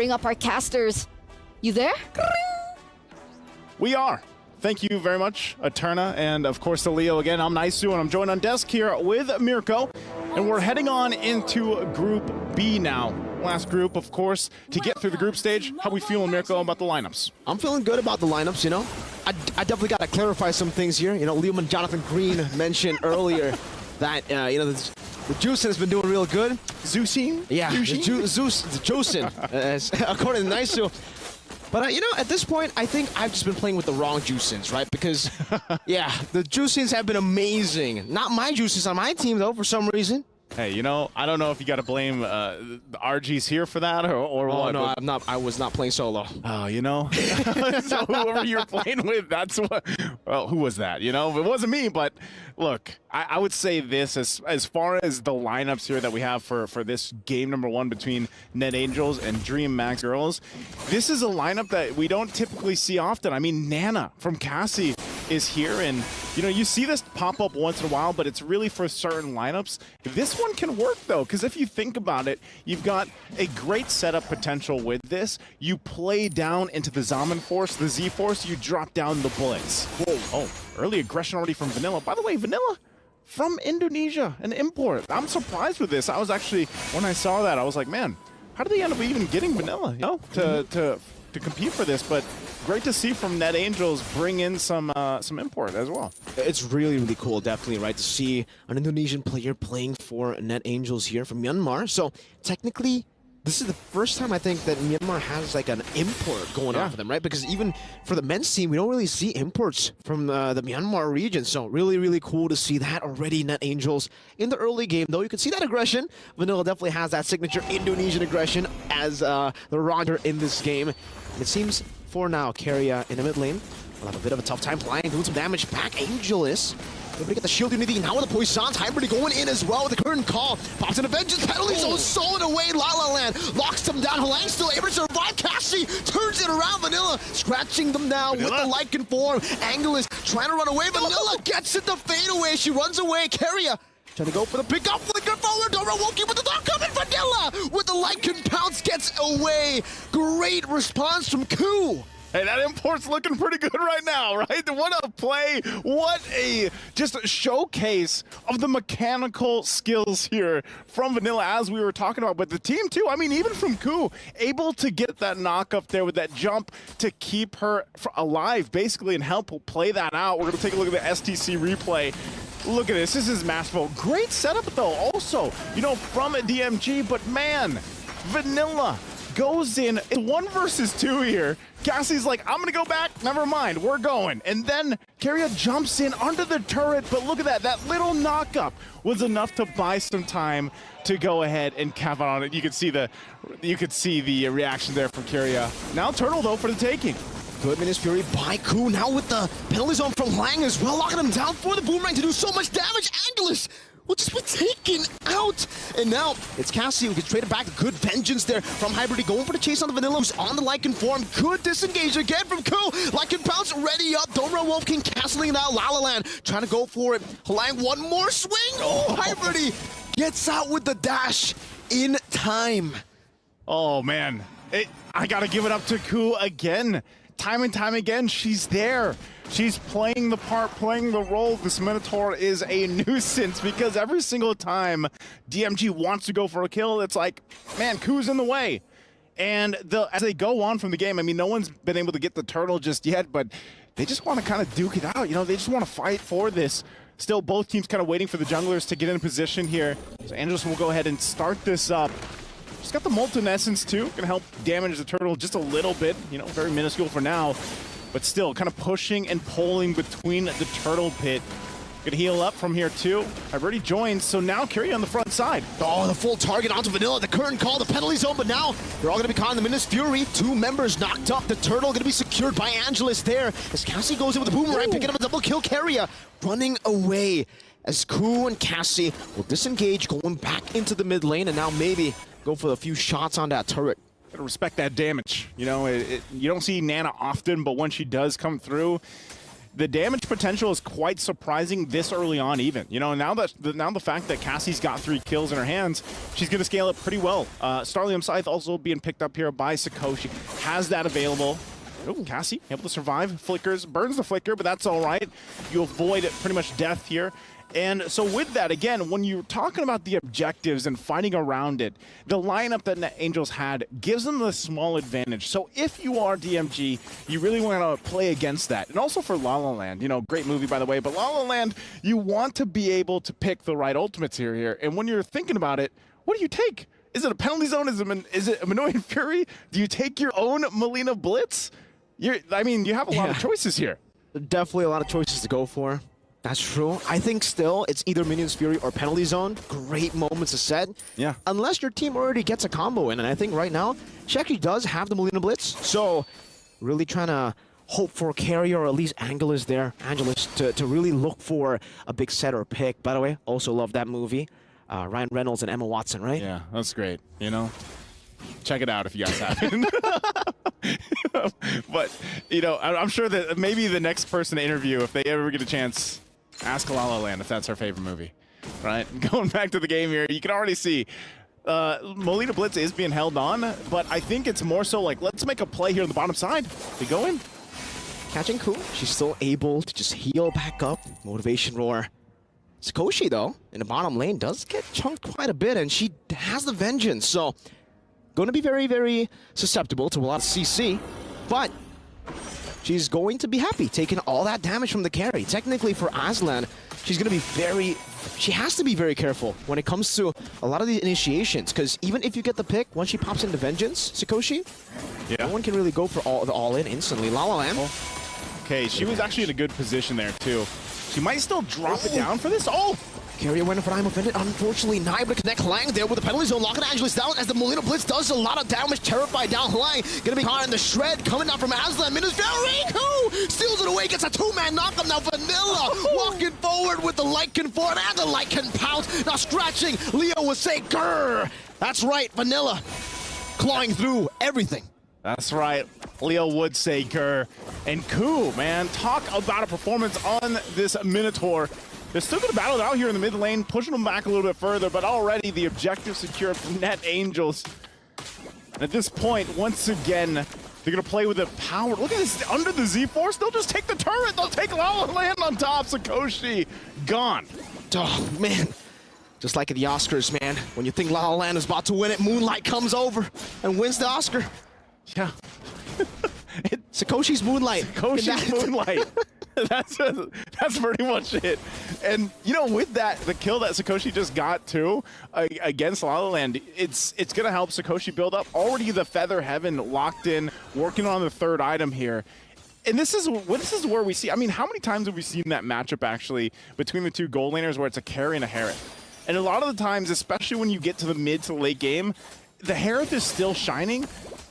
bring up our casters. You there? We are. Thank you very much, Eterna, and of course to Leo again. I'm Naisu, and I'm joined on desk here with Mirko, and we're heading on into Group B now. Last group, of course, to get through the group stage. How we feeling, Mirko, about the lineups? I'm feeling good about the lineups, you know. I definitely got to clarify some things here. You know, Liam and Jonathan Green mentioned earlier that, you know, the Juicin has been doing real good. Zucin? Yeah, the Juicin, according to Naisu. But, you know, at this point, I think I've just been playing with the wrong Juicins, right? Because, yeah, the Juicins have been amazing. Not my Juicins on my team, though, for some reason. Hey, you know, I don't know if you got to blame the RGs here for that or what. No, I'm not. I was not playing solo. Oh, you know, so whoever you're playing with, that's what. Well, who was that? You know, it wasn't me. But look, I would say this as far as the lineups here that we have for this game number 1 between Net Angels and DreamMax Girls. This is a lineup that we don't typically see often. I mean, Nana from Cassie is here, and you know, you see this pop up once in a while, but it's really for certain lineups. This one can work though, because if you think about it, you've got a great setup potential with this. You play down into the Zaman Force, the Z Force, you drop down the Blitz. Whoa, oh, early aggression already from Vanilla. By the way, Vanilla from Indonesia, an import. I'm surprised with this. I was actually, when I saw that, I was like, man, how did they end up even getting Vanilla, you know, to compete for this? But great to see from Net Angels bring in some import as well. It's really, really cool, definitely, right, to see an Indonesian player playing for Net Angels here from Myanmar. So technically, this is the first time I think that Myanmar has like an import going on for them, right? Because even for the men's team, we don't really see imports from the Myanmar region. So really, really cool to see that already. Net Angels in the early game, though. You can see that aggression. Vanilla definitely has that signature Indonesian aggression as the Roger in this game. And it seems for now, Keria in the mid lane will have a bit of a tough time flying, doing some damage back. Angelus able to get the shield unity. Now with the Poissons, Hybrid going in as well with the current call. Pops in a vengeance penalty, so sold away. La La Land locks them down. Halang still able to survive. Cassie turns it around. Vanilla scratching them down with the Lycan form. Angelus trying to run away. Vanilla gets it, the fade away. She runs away. Keria trying to go for the pick up, flicker forward. Dora Woki with the dog coming. Vanilla with the Lycan pounce gets away. Great response from Koo. Hey, that import's looking pretty good right now, right? What a play. What a just a showcase of the mechanical skills here from Vanilla, as we were talking about. But the team, too, I mean, even from Koo, able to get that knock up there with that jump to keep her alive, basically, and help play that out. We're going to take a look at the STC replay. Look at this. This is masterful. Great setup, though, also, you know, from a DMG. But, man, Vanilla goes in. It's 1 versus 2 here. Cassie's like, I'm gonna go back, never mind, we're going. And then Keria jumps in under the turret, but look at that. That little knock-up was enough to buy some time to go ahead and cap on it. You could see the reaction there from Keria. Now Turtle, though, for the taking. Good Menace Fury by Koo, now with the penalty zone from Lang as well, locking him down for the boomerang to do so much damage. Angelus will just be taken out. And now it's Cassie who gets traded back. Good vengeance there from Hybrid, going for the chase on the Vanilla, who's on the Lycan form. Good disengage again from Koo. Lycan pounce ready up. Dora Wolf King canceling it out. La La Land trying to go for it. Halang, one more swing. Oh, Hybrid gets out with the dash in time. Oh, man. I got to give it up to Koo again. Time and time again, she's there. She's playing the part, playing the role. This Minotaur is a nuisance because every single time DMG wants to go for a kill, it's like, man, Koo's in the way. And as they go on from the game, I mean, no one's been able to get the turtle just yet, but they just want to kind of duke it out. You know, they just want to fight for this. Still, both teams kind of waiting for the junglers to get in position here. So Angelus will go ahead and start this up. She's got the Molten Essence, too. Gonna help damage the turtle just a little bit. You know, very minuscule for now. But still, kind of pushing and pulling between the turtle pit. Gonna heal up from here, too. I've already joined, so now Keria on the front side. Oh, the full target onto Vanilla. The current call, the penalty zone, but now they're all gonna be caught in the Menace Fury. 2 members knocked up. The turtle gonna be secured by Angelus there. As Cassie goes in with the boomerang, picking up a double kill. Keria running away as Koo and Cassie will disengage, going back into the mid lane, and now maybe go for a few shots on that turret. Gotta respect that damage. You know, you don't see Nana often, but when she does come through, the damage potential is quite surprising this early on even. You know, now the fact that Cassie's got 3 kills in her hands, she's going to scale it pretty well. Starlium Scythe also being picked up here by Sakoshi. Has that available. Oh, Cassie able to survive. Flickers, burns the flicker, but that's all right. You avoid pretty much death here. And so with that, again, when you're talking about the objectives and fighting around it, the lineup that Net Angels had gives them the small advantage. So if you are DMG, you really want to play against that. And also for La La Land, you know, great movie, by the way, but La La Land, you want to be able to pick the right ultimates here. And when you're thinking about it, what do you take? Is it a penalty zone? Is it a Minoan Fury? Do you take your own Melina Blitz? I mean, you have a lot of choices here. Definitely a lot of choices to go for. That's true. I think still it's either Minions Fury or Penalty Zone. Great moments to set. Yeah. Unless your team already gets a combo in. And I think right now, she actually does have the Melina Blitz. So really trying to hope for carry or at least Angelus there. Angelus to really look for a big set or pick. By the way, also love that movie. Ryan Reynolds and Emma Watson, right? Yeah, that's great. You know, check it out if you guys haven't. But, you know, I'm sure that maybe the next person to interview, if they ever get a chance, ask La La Land if that's her favorite movie, right? Going back to the game here, you can already see Melina Blitz is being held on, but I think it's more so like, let's make a play here on the bottom side. They go in. Catching Ku, she's still able to just heal back up. Motivation Roar. Sakoshi, though, in the bottom lane, does get chunked quite a bit, and she has the Vengeance, so going to be very, very susceptible to a lot of CC, but she's going to be happy taking all that damage from the carry. Technically, for Aslan, she's going to be she has to be very careful when it comes to a lot of the initiations, because even if you get the pick, once she pops into Vengeance, Sakoshi, no one can really go for the all-in instantly. La La Land. Okay, she was actually in a good position there, too. She might still drop it down for this. Oh! Carrier went for I'm offended. Unfortunately, not able to connect Lang there with the penalty zone. Locking Angelus down as the Melina Blitz does a lot of damage. Terrified down Lang. Gonna be caught in the shred. Coming down from Aslan. Minus Valriku steals it away. Gets a 2-man knockup. Now Vanilla walking forward with the Lycan forward and the Lycan pounce. Now scratching. Leo would say, grrr. That's right, Vanilla. Clawing through everything. That's right. Leo would say grrr. And Ku, man, talk about a performance on this Minotaur. They're still going to battle it out here in the mid lane, pushing them back a little bit further, but already the objective secured from Net Angels. At this point, once again, they're going to play with the power. Look at this, under the Z-Force, they'll just take the turret. They'll take La La Land on top. Sakoshi, gone. Oh, man. Just like at the Oscars, man. When you think La La Land is about to win it, Moonlight comes over and wins the Oscar. Yeah. Sakoshi's Moonlight. Sakoshi's Moonlight. That's pretty much it. And, you know, with that, the kill that Sakoshi just got, too, against La La Land, it's going to help Sakoshi build up. Already the Feather Heaven locked in, working on the third item here. And this is where we see, I mean, how many times have we seen that matchup, actually, between the two gold laners where it's a carry and a Harith? And a lot of the times, especially when you get to the mid to late game, the Harith is still shining.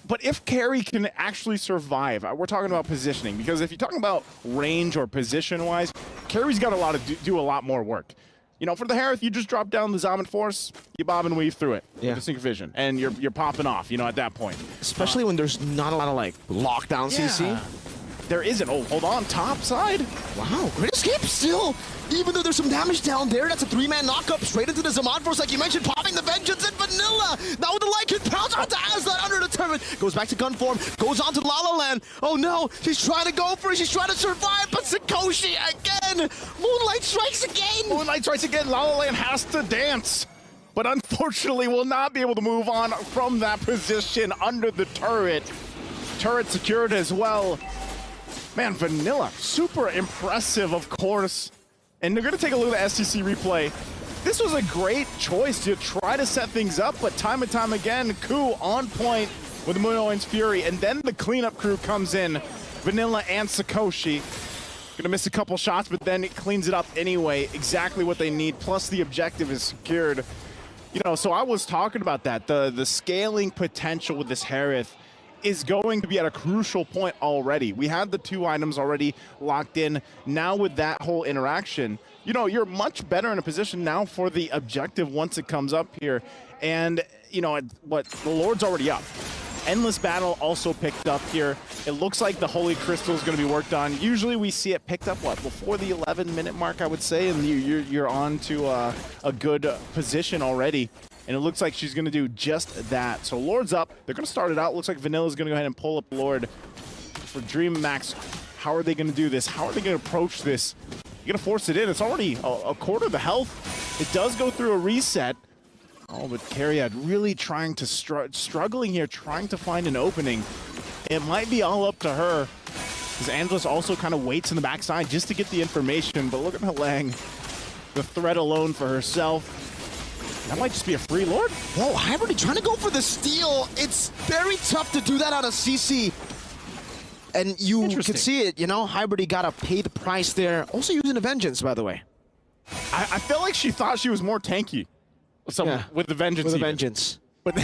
But if carry can actually survive, we're talking about positioning, because if you're talking about range or position-wise, carry's got to do a lot more work. You know, for the Harith, you just drop down the Zaman Force, you bob and weave through it with a sync vision, and you're popping off, you know, at that point. Especially when there's not a lot of, like, lockdown CC. There isn't. Oh, hold on, top side. Wow, great escape still. Even though there's some damage down there, that's a 3-man knockup straight into the Zaman Force, like you mentioned, popping the Vengeance and Vanilla. Now with the Lycan pounce onto Aslan under the turret. Goes back to gun form, goes on to La La Land. Oh no, she's trying to go for it, she's trying to survive, but Sakoshi again. Moonlight strikes again. Moonlight strikes again. La La Land has to dance, but unfortunately will not be able to move on from that position under the turret. Turret secured as well. Man, Vanilla, super impressive, of course. And they're going to take a look at the STC replay. This was a great choice to try to set things up, but time and time again, Ku on point with the Minoan's Fury, and then the cleanup crew comes in, Vanilla and Sakoshi. Gonna miss a couple shots, but then it cleans it up anyway. Exactly what they need, plus the objective is secured. You know, so I was talking about that. The scaling potential with this Harith is going to be at a crucial point already. We had the 2 items already locked in. Now with that whole interaction, you know, you're much better in a position now for the objective once it comes up here. And, you know, the Lord's already up. Endless Battle also picked up here. It looks like the Holy Crystal is going to be worked on. Usually we see it picked up, what, before the 11-minute mark, I would say, and you're on to a good position already. And it looks like she's going to do just that. So Lord's up. They're going to start it out. Looks like Vanilla's going to go ahead and pull up Lord for DreamMax. How are they going to do this? How are they going to approach this? You're going to force it in. It's already a quarter of the health. It does go through a reset. Oh, but Carriad really trying to struggling here, trying to find an opening. It might be all up to her, because Angelus also kind of waits in the backside just to get the information. But look at Halang, the threat alone for herself. That might just be a free Lord. Whoa, Hybrid trying to go for the steal. It's very tough to do that on a CC. And you can see it, you know, Hybrid got to pay the price there. Also using a Vengeance, by the way. I felt like she thought she was more tanky. With the Vengeance. With the Vengeance. But,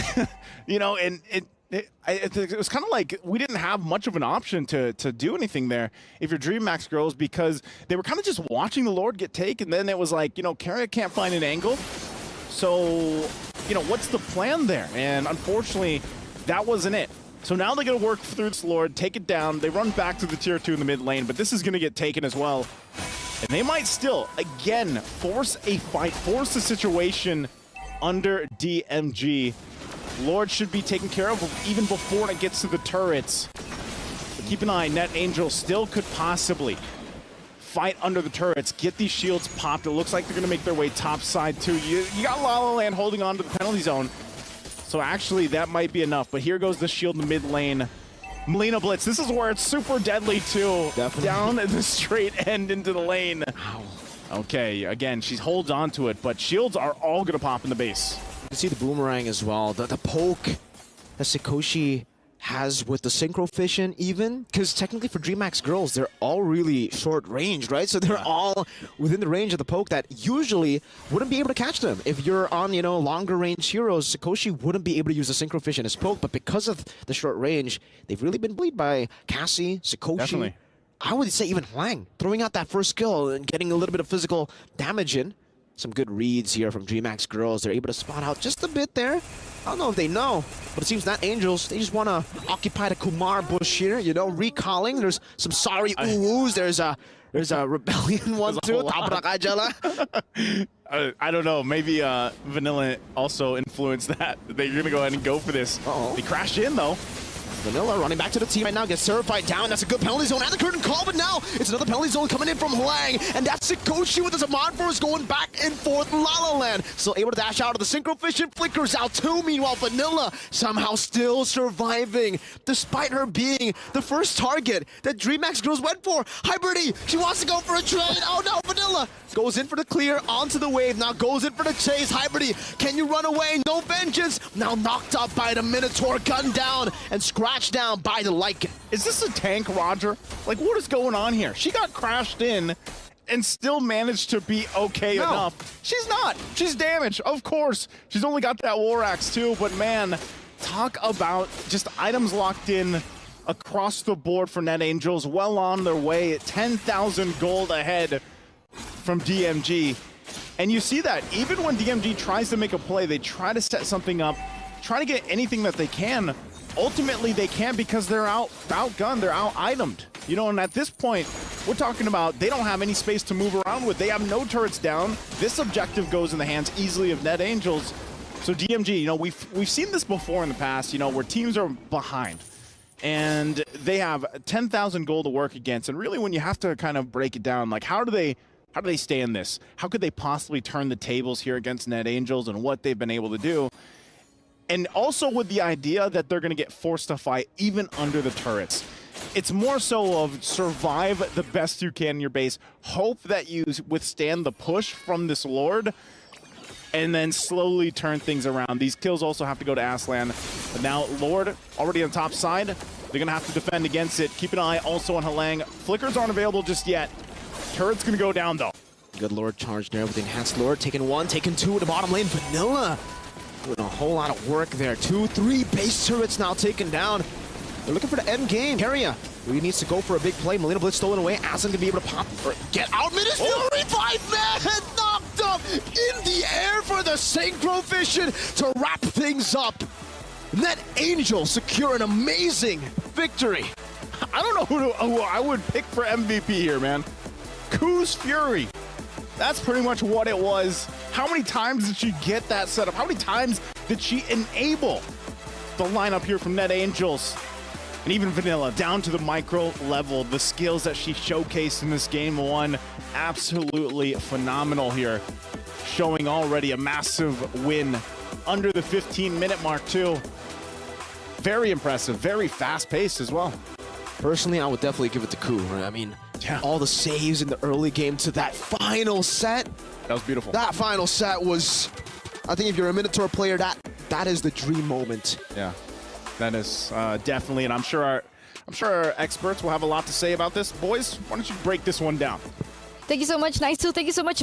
you know, and it was kind of like we didn't have much of an option to do anything there if you're DreamMax Girls, because they were kind of just watching the Lord get taken. Then it was like, you know, Carriad can't find an angle. So, you know, what's the plan there? And unfortunately, that wasn't it. So now they're going to work through this Lord, take it down. They run back to the tier 2 in the mid lane, but this is going to get taken as well. And they might still, again, force a fight, force a situation under DMG. Lord should be taken care of even before it gets to the turrets. But keep an eye, Net Angel still could possibly fight under the turrets, get these shields popped. It looks like they're going to make their way top side too. You got La La Land holding on to the penalty zone. So actually that might be enough. But here goes the shield in the mid lane. Melina Blitz, this is where it's super deadly too. Definitely. Down at the straight end into the lane. Wow. Okay, again, she holds on to it, but shields are all going to pop in the base. You can see the boomerang as well. The poke that Sikoshi has with the synchro fission even, because technically for DreamMax Girls, they're all really short range, right? So they're all within the range of the poke that usually wouldn't be able to catch them. If you're on, you know, longer range heroes, Sikoshi wouldn't be able to use the synchro fission as poke, but because of the short range, they've really been bullied by Cassie, Sikoshi. Definitely. I would say even Hlang, throwing out that first skill and getting a little bit of physical damage in. Some good reads here from DreamMax Girls. They're able to spot out just a bit there. I don't know if they know, but it seems that Angels, they just want to occupy the Kumar bush here, you know, recalling. There's some sorry ooh-oos. There's a Rebellion one too. I don't know. Maybe Vanilla also influenced that. They're going to go ahead and go for this. They crashed in though. Vanilla running back to the team right now, gets certified down. That's a good penalty zone and the curtain call, but now it's another penalty zone coming in from Hlang, and that's Sikoshi with the Zaman Force going back and forth. La La Land still able to dash out of the synchro fission, flickers out too. Meanwhile, Vanilla somehow still surviving, despite her being the first target that DreamMax Girls went for. Hybrid, she wants to go for a trade. Oh no, Vanilla goes in for the clear, onto the wave, now goes in for the chase. Hybrid, can you run away? No Vengeance. Now knocked up by the Minotaur, gunned down and scratched down by the Lycan. Is this a tank, Roger? Like, what is going on here? She got crashed in and still managed to be okay enough. She's not. She's damaged, of course. She's only got that War Axe too, but man, talk about just items locked in across the board for Net Angels. Well on their way at 10,000 gold ahead from DMG. And you see that even when DMG tries to make a play, they try to set something up, try to get anything that they can. Ultimately, they can't because they're outgunned, they're out-itemed. You know, and at this point, we're talking about they don't have any space to move around with. They have no turrets down. This objective goes in the hands easily of Net Angels. So DMG, you know, we've seen this before in the past, you know, where teams are behind and they have 10,000 gold to work against. And really, when you have to kind of break it down, like how do they stay in this? How could they possibly turn the tables here against Net Angels and what they've been able to do? And also with the idea that they're going to get forced to fight even under the turrets. It's more so of survive the best you can in your base, hope that you withstand the push from this Lord, and then slowly turn things around. These kills also have to go to Aslan. But now Lord already on top side. They're going to have to defend against it. Keep an eye also on Halang. Flickers aren't available just yet. Turret's going to go down though. Good Lord charge there with the enhanced Lord. Taking one, taking two at the bottom lane. Vanilla doing a whole lot of work there. 2, 3 base turrets now taken down. They're looking for the end game. Carrier really needs to go for a big play. Melina Blitz stolen away. Aslan can be able to pop or get out. Minisfield revive, man! Knocked up in the air for the synchro fission to wrap things up. Net Angels secure an amazing victory. I don't know who I would pick for MVP here, man. Koo's Fury. That's pretty much what it was. How many times did she get that set up? How many times did she enable the lineup here from Net Angels? And even Vanilla, down to the micro level, the skills that she showcased in this game one, absolutely phenomenal here. Showing already a massive win under the 15-minute mark too. Very impressive, very fast-paced as well. Personally, I would definitely give it to Koo. Right? I mean, Yeah. all the saves in the early game to that final set. That was beautiful. That final set was, I think if you're a Minotaur player, that is the dream moment. Yeah, that is definitely, and I'm sure our experts will have a lot to say about this. Boys, why don't you break this one down? Thank you so much, Nice. Thank you so much.